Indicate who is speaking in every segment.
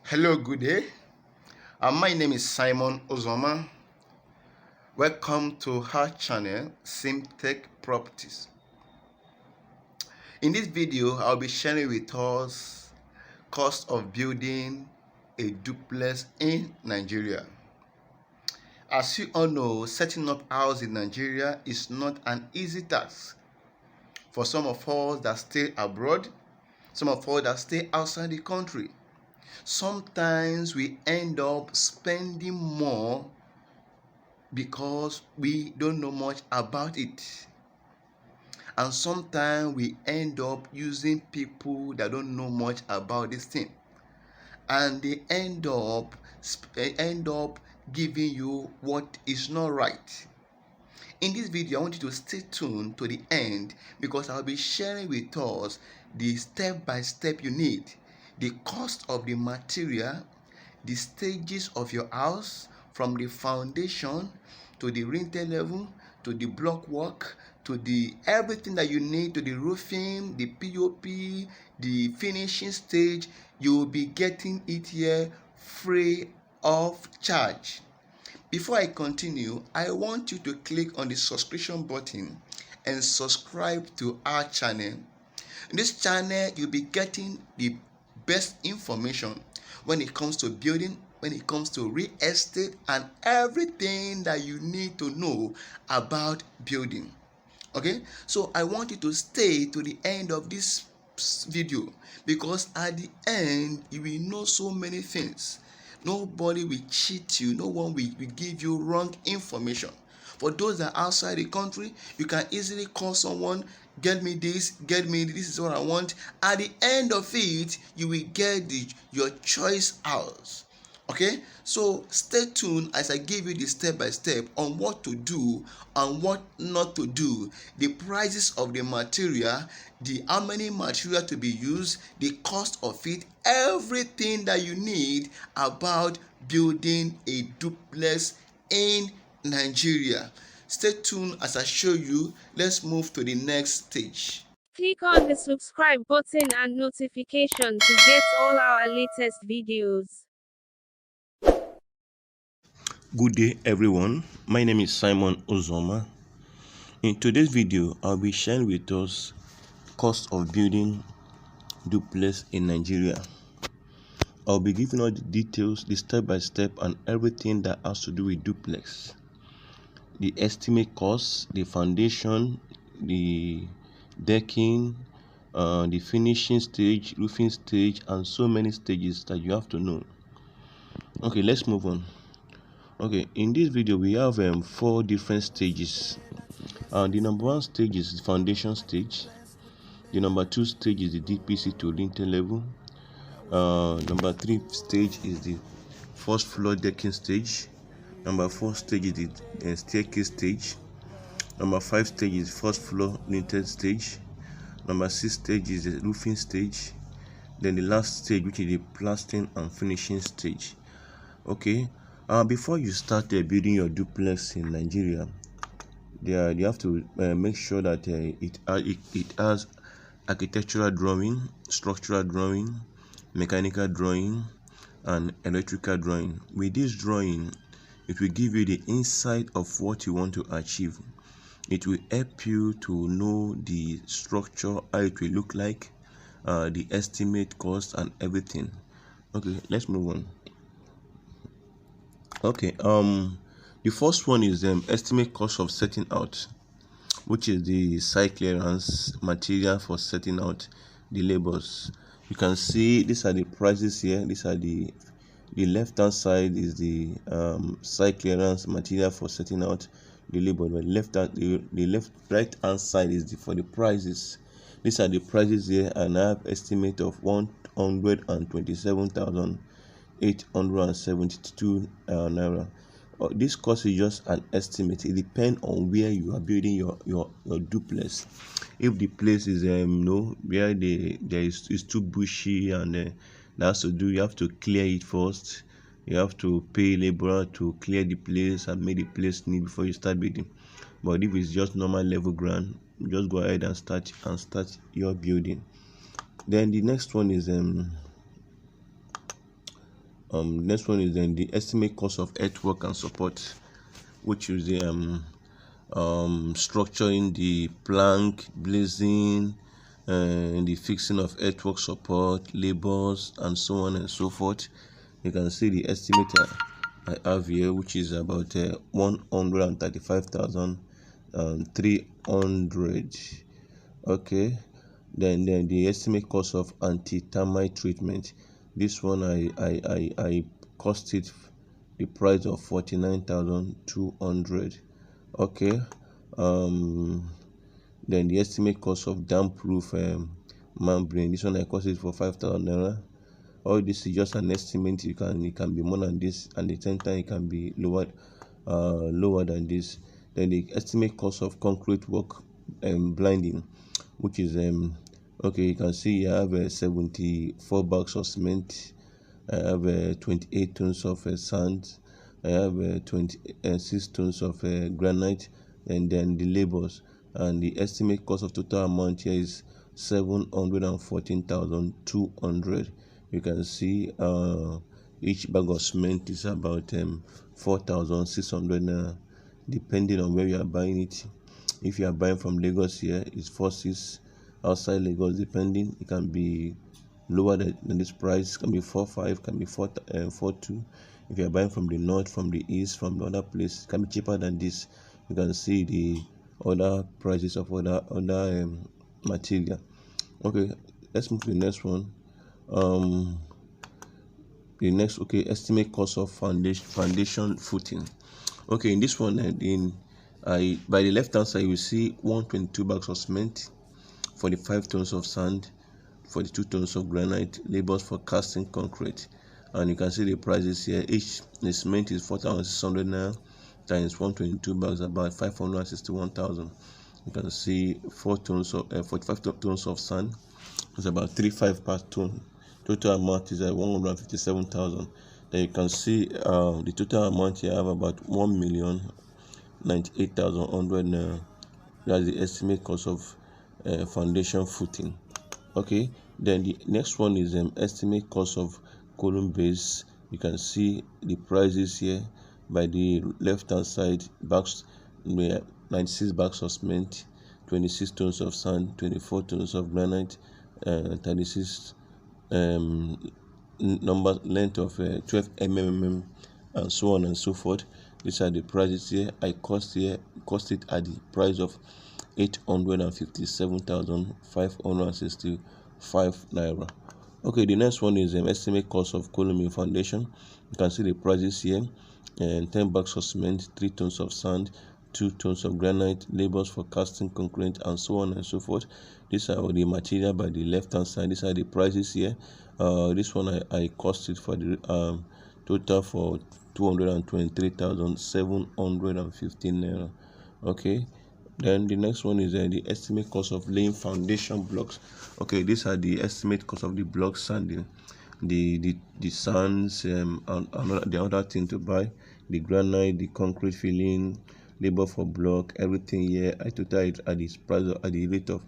Speaker 1: Hello, good day. My name is Simon Ozoma. Welcome to our channel, Simtech Properties. In this video, I'll be sharing with us cost of building a duplex in Nigeria. As you all know, setting up house in Nigeria is not an easy task. For some of us that stay abroad, some of us that stay outside the country, sometimes we end up spending more because we don't know much about it, and sometimes we end up using people that don't know much about this thing, and they end up giving you what is not right. In this video, I want you to stay tuned to the end because I'll be sharing with us the step by step you need, the cost of the material, the stages of your house, from the foundation to the rental level to the block work to the everything that you need, to the roofing, the POP, the finishing stage. You will be getting it here free of charge. Before I continue, I want you to click on the subscription button and subscribe to our channel. In this channel, you'll be getting the best information when it comes to building, when it comes to real estate, and everything that you need to know about building. Okay, so I want you to stay to the end of this video because at the end you will know so many things. Nobody will cheat you, no one will give you wrong information. For those that are outside the country, you can easily call someone, get me this, this is what I want. At the end of it, you will get your choice house. Okay, so stay tuned as I give you the step by step on what to do and what not to do, the prices of the material, the how many material to be used, the cost of it, everything that you need about building a duplex in Nigeria. Stay tuned as I show you. Let's move to the next stage.
Speaker 2: Click on the subscribe button and notification to get all our latest videos.
Speaker 3: Good day everyone, my name is Simon Ozoma. In today's video, I'll be sharing with us cost of building duplex in Nigeria. I'll be giving all the details, the step by step and everything that has to do with duplex. The estimate cost, the foundation, the decking, the finishing stage, roofing stage, and so many stages that you have to know. Okay, let's move on. Okay, in this video we have 4 different stages. The number 1 stage is the foundation stage. The number 2 stage is the DPC to lintel level. Number 3 stage is the first floor decking stage. Number 4 stage is the staircase stage. Number 5 stage is first floor lintel stage. Number 6 stage is the roofing stage. Then the last stage, which is the plastering and finishing stage. Okay, before you start building your duplex in Nigeria, you have to make sure that it has architectural drawing, structural drawing, mechanical drawing, and electrical drawing. With this drawing, it will give you the insight of what you want to achieve. It will help you to know the structure, how it will look like, the estimate cost and everything. Okay, let's move on. Okay, the first one is estimate cost of setting out, which is the site clearance material for setting out the labels. You can see these are the prices here. These are the left hand side is the site clearance material for setting out the label, but the right hand side is for the prices. These are the prices here, and I have estimate of 127,872 naira. This cost is just an estimate. It depends on where you are building your duplex. If the place is where there is too bushy and that has to do, you have to clear it first. You have to pay laborer to clear the place and make the place neat before you start building. But if it's just normal level ground, just go ahead and start your building. Then the next one is Next one is then the estimate cost of earthwork and support, which is the structuring the plank, blazing, the fixing of earthwork support, labors, and so on and so forth. You can see the estimate I have here, which is about 135,300. Okay, then the estimate cost of anti-termite treatment. This one I costed the price of 49,200. Okay, then the estimate cost of damp proof membrane. This one I costed for 5,000 naira. All this is just an estimate. It can be more than this, and at the same time it can be lower than this. Then the estimate cost of concrete work blinding, which is okay, you can see I have 74 bags of cement, I have 28 tons of sand, I have 26 tons of granite, and then the labors, and the estimate cost of total amount here is 714,200. You can see each bag of cement is about 4,600 depending on where you are buying it. If you are buying from Lagos, here it's 4,600. Outside Lagos, depending, it can be lower than this price. It can be 4,500, can be 4,200. If you are buying from the north, from the east, from the other place, it can be cheaper than this. You can see the other prices of other material. Okay, let's move to the next one. The next, okay, estimate cost of foundation footing. Okay, in this one, by the left hand side, you will see 122 bags of cement, 45 tons of sand, 42 tons of granite, labors for casting concrete, and you can see the prices here. The cement is 4,600 naira times 122 bags, about 561,000. You can see 45 tons of sand is about 3.5 per ton. Total amount is at 157,000. Then you can see the total amount here have about 1,098,100 naira. That's the estimate cost of foundation footing. Okay, then the next one is estimate cost of column base. You can see the prices here. By the left hand side, bags, 96 bags of cement, 26 tons of sand, 24 tons of granite, 36 number length of 12 mm, and so on and so forth. These are the prices here. I cost it at the price of 857,565 naira. Okay, the next one is estimate cost of column foundation. You can see the prices here, and 10 bags of cement, 3 tons of sand, 2 tons of granite, labors for casting concrete, and so on and so forth. These are the material by the left hand side. These are the prices here. This one I costed for the total for 223,715 naira. Okay, then the next one is the estimate cost of laying foundation blocks. Okay, these are the estimate cost of the block sanding, the sands, and the other thing to buy, the granite, the concrete filling, labor for block, everything here. I total it at this price at the rate of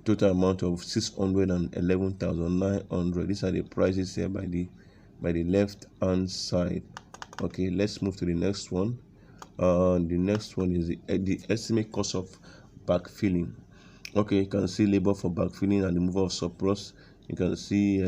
Speaker 3: total amount of 611,900. These are the prices here by the left hand side. Okay, let's move to the next one. The next one is the estimate cost of backfilling. Okay, you can see labor for backfilling and removal of surplus. You can see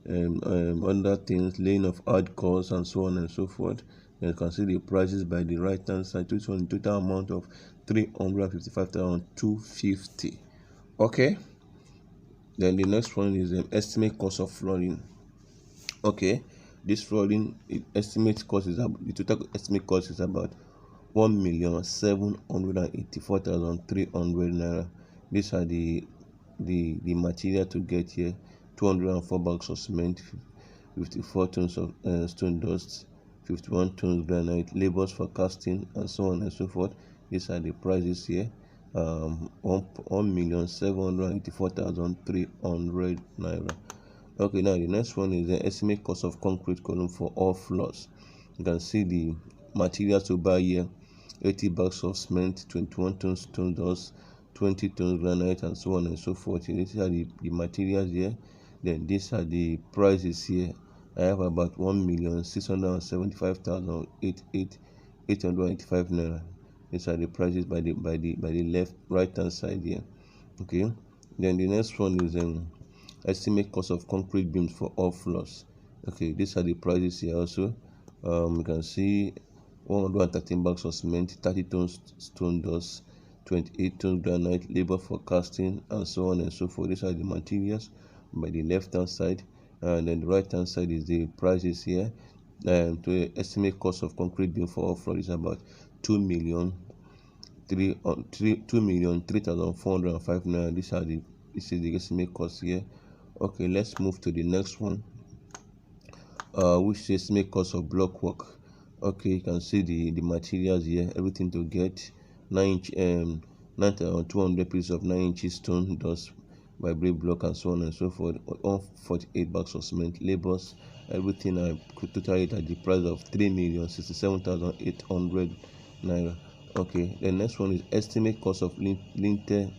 Speaker 3: other things, laying of hard cores, and so on and so forth. You can see the prices by the right hand side. This one, total amount of 355,250. Okay, then the next one is estimate cost of flooring. Okay, this flooring the total estimate cost is about 1,784,300 naira. These are the material to get here: 204 bags of cement, 54 tons of stone dust, 51 tons granite, labors for casting, and so on and so forth. These are the prices here. 1,784,300 naira. Okay, now the next one is the estimate cost of concrete column for all floors. You can see the materials to buy here: 80 bags of cement, 21 tons stone dust, 20 tons granite, and so on and so forth. These are the materials here. Then these are the prices here I have about 1,675,885 naira. These are the prices by the left right hand side here. Okay, then the next one is estimate cost of concrete beams for all floors. Okay, these are the prices here also. You can see 113 bags of cement, 30 tons stone dust, 28 tons granite, labor for casting, and so on and so forth. These are the materials by the left hand side, and then the right hand side is the prices here. To estimate cost of concrete beam for all floors is about 2,003,405 naira. This is the estimate cost here. Okay, let's move to the next one, which is estimate cost of block work. Okay, you can see the materials here, everything to get 9,200 pieces of 9 inches stone dust by brick block and so on and so forth, 148 bags of cement, labors, everything. I could total it at the price of 3,067,800 naira. Okay, the next one is estimate cost of lintel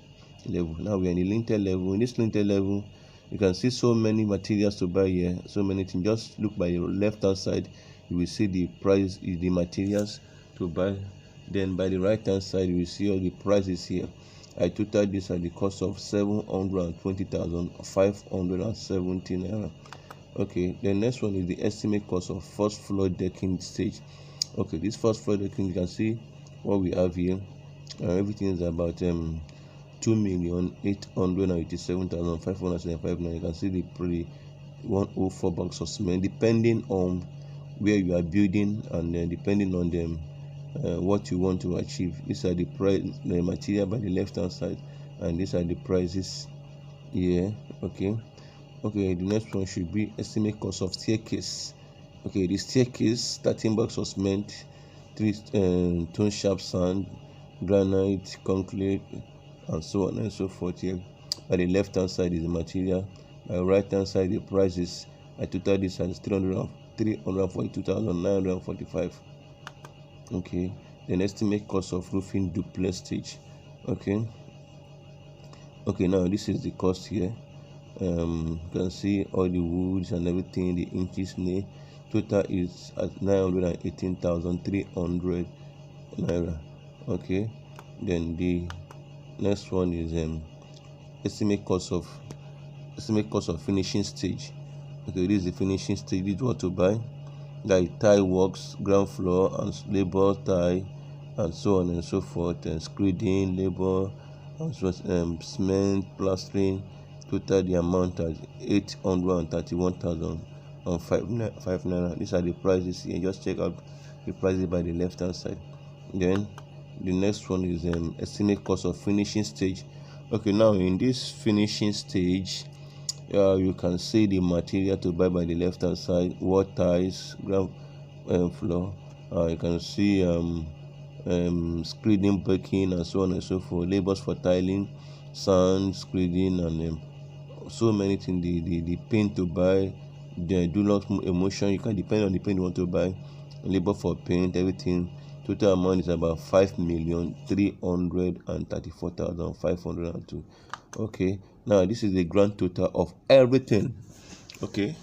Speaker 3: level. Now we are in the lintel level. In this lintel level, you can see so many materials to buy here, so many things. Just look by your left hand side, you will see the price is the materials to buy. Then by the right hand side, you will see all the prices here. I total this at the cost of 720,570 naira. Okay, the next one is the estimate cost of first floor decking stage. Okay, this first floor decking, you can see what we have here. Everything is about 2,887,575 naira. You can see the 104 bags of cement, depending on where you are building and depending on them what you want to achieve. These are the price, the material by the left hand side, and these are the prices here. Okay, the next one should be estimate cost of staircase. Okay, the staircase, 13 bags of cement, 3 tone sharp sand, granite, concrete, and so on and so forth. Here by the left hand side is the material, by the right hand side the prices. I total this as 342,945. Okay, then estimate cost of roofing duplex stage. Okay, now this is the cost here. You can see all the woods and everything, the inches nail. Total is at 918,300 naira. Okay, then the next one is estimate cost of finishing stage. Okay, this is the finishing stage. This is what to buy, like tile works, ground floor and labor, tile, and so on and so forth, and screeding, labor, and so cement, plastering. Total the amount at 831,005 naira. These are the prices here. Just check out the prices by the left hand side. Then the next one is estimate cost of finishing stage. Okay, now in this finishing stage, you can see the material to buy by the left hand side: wall tiles, ground floor. You can see screening, baking, and so on and so forth. Labors for tiling, sand, screening, and so many things. The paint to buy, the Dulux emulsion. You can depend on the paint you want to buy. Labor for paint, everything. Total amount is about 5,334,502. Okay, now this is the grand total of everything. Okay,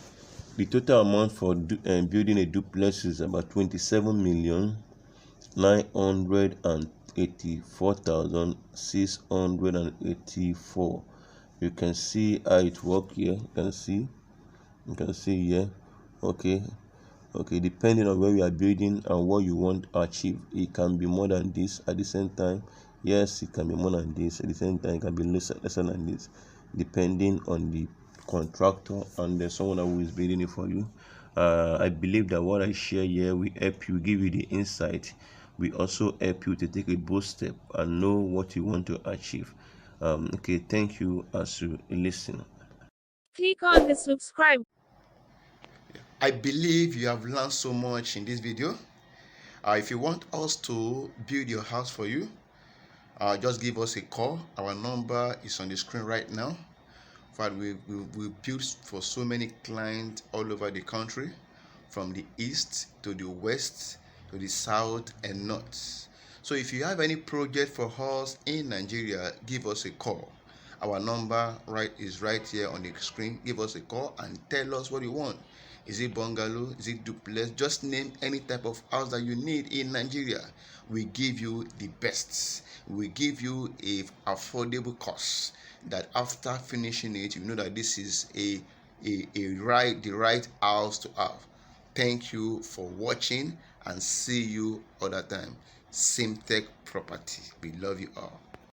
Speaker 3: the total amount for building a duplex is about 27,984,684. You can see how it works here. You can see here. Okay, depending on where you are building and what you want to achieve, it can be more than this at the same time. Yes, it can be more than this at the same time. It can be lesser than this, depending on the contractor and someone who is building it for you. I believe that what I share here will help you, give you the insight. We also help you to take a bold step and know what you want to achieve. Okay, thank you as you listen.
Speaker 2: Click on the subscribe.
Speaker 1: I believe you have learned so much in this video. If you want us to build your house for you, just give us a call. Our number is on the screen right now. In fact, we build for so many clients all over the country, from the east to the west to the south and north. So if you have any project for us in Nigeria, give us a call. Our number is right here on the screen. Give us a call and tell us what you want. Is it bungalow? Is it duplex? Just name any type of house that you need in Nigeria. We give you the best. We give you a affordable cost that after finishing it, you know that this is the right house to have. Thank you for watching and see you other time. Simtech Property. We love you all.